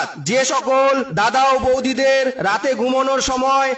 সংবাদ, যে সকল দাদা ও বৌদিদের রাতে ঘুমানোর সময়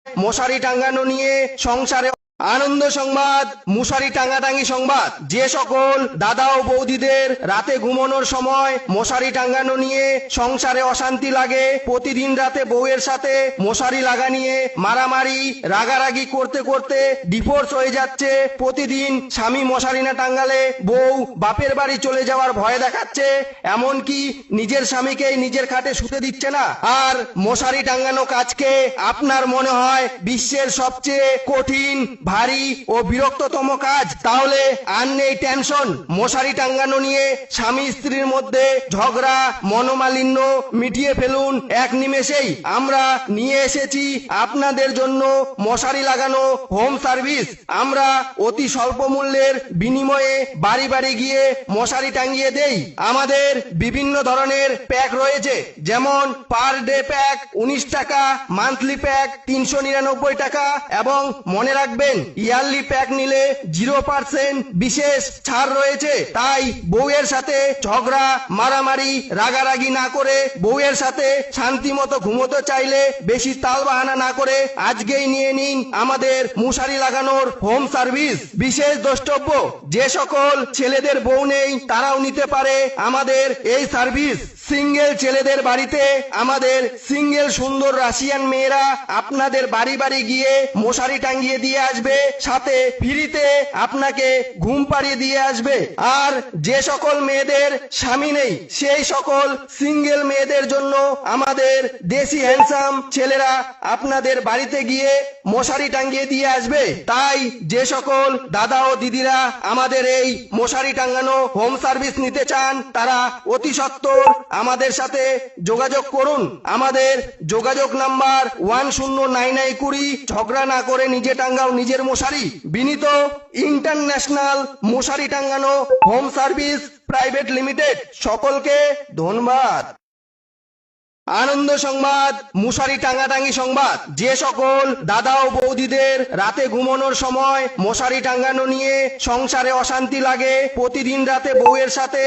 মশারি টাঙ্গানো নিয়ে সংসারে আনন্দ সংবাদ, মশারি টাঙ্গাটাঙ্গি সংবাদ, যে সকল দাদা ও বৌদিদের রাতে ঘুমানোর সময় মশারি টাঙ্গানো নিয়ে সংসারে অশান্তি লাগে, প্রতিদিন রাতে বউয়ের সাথে মশারি লাগা নিয়ে মারামারি রাগারাগি করতে করতে ডিভোর্স হয়ে যাচ্ছে, প্রতিদিন স্বামী মশারি না টাঙ্গালে বউ বাপের বাড়ি চলে যাওয়ার ভয় দেখাচ্ছে, এমনকি নিজের স্বামীকেই নিজের খাটে শুতে দিচ্ছে না, আর মশারি টাঙ্গানো কাজকে আপনার মনে হয় বিশ্বের সবচেয়ে কঠিন, ভারী ও বিরক্ততম কাজ, তাহলে আর নেই টেনশন। মশারি টাঙ্গানো নিয়ে স্বামী স্ত্রীর মধ্যে ঝগড়া মনোমালিন্য মিটিয়ে ফেলুন এক নিমেষেই। আমরা নিয়ে এসেছি আপনাদের জন্য মশারি লাগানো হোম সার্ভিস। আমরা অতি স্বল্প মূল্যের বিনিময়ে বাড়ি বাড়ি গিয়ে মশারি টাঙ্গিয়ে দেই। আমাদের বিভিন্ন ধরনের প্যাক রয়েছে, যেমন পার ডে প্যাক 19 টাকা, মান্থলি প্যাক 399 টাকা, এবং মনে রাখবেন ইয়ারলি প্যাক নিলে 0% বিশেষ ছাড় রয়েছে। তাই বউয়ের সাথে ঝগড়া মারামারি রাগারাগি না করে, বউয়ের সাথে শান্তি মতো ঘুমোতে চাইলে বেশি তাল বাহানা না করে আজকেই নিয়ে নিন আমাদের মশারি লাগানোর হোম সার্ভিস। বিশেষ দ্রষ্টব্য, যে সকল ছেলেদের বউ নেই তারাও নিতে পারে আমাদের এই সার্ভিস। সিঙ্গেল ছেলেদের বাড়িতে আমাদের সিঙ্গেল সুন্দর রাশিয়ান মেয়েরা আপনাদের বাড়ি বাড়ি গিয়ে মশারি টাঙ্গিয়ে দিয়ে আসবে, সাথে ফ্রিতে আপনাকে ঘুম পাড়িয়ে দিয়ে আসবে। আর যে সকল মেয়েদের স্বামী নেই সেই সকল সিঙ্গেল মেয়েদের জন্য আমাদের দেশি হ্যান্ডসাম ছেলেরা আপনাদের বাড়িতে গিয়ে মশারি টাঙ্গিয়ে দিয়ে আসবে। তাই যে সকল দাদা ও দিদিরা আমাদের এই মশারি টাঙ্গানো হোম সার্ভিস নিতে চান তারা অতি সত্বর আমাদের সাথে যোগাযোগ করুন। আমাদের যোগাযোগ নাম্বার 109920। ঝগড়া না করে নিজে টাঙ্গাও নিজের মশারি। বিনীত ইন্টারন্যাশনাল মশারি টাঙ্গানো হোম সার্ভিস প্রাইভেট লিমিটেড। সকলকে ধন্যবাদ। আনন্দ সংবাদ, মশারি টাঙ্গাটাঙ্গি সংবাদ, যে সকল দাদা ও বৌদিদের রাতে ঘুমানোর সময় মশারি টাঙ্গানো নিয়ে সংসারে অশান্তি লাগে, প্রতিদিন রাতে বউয়ের সাথে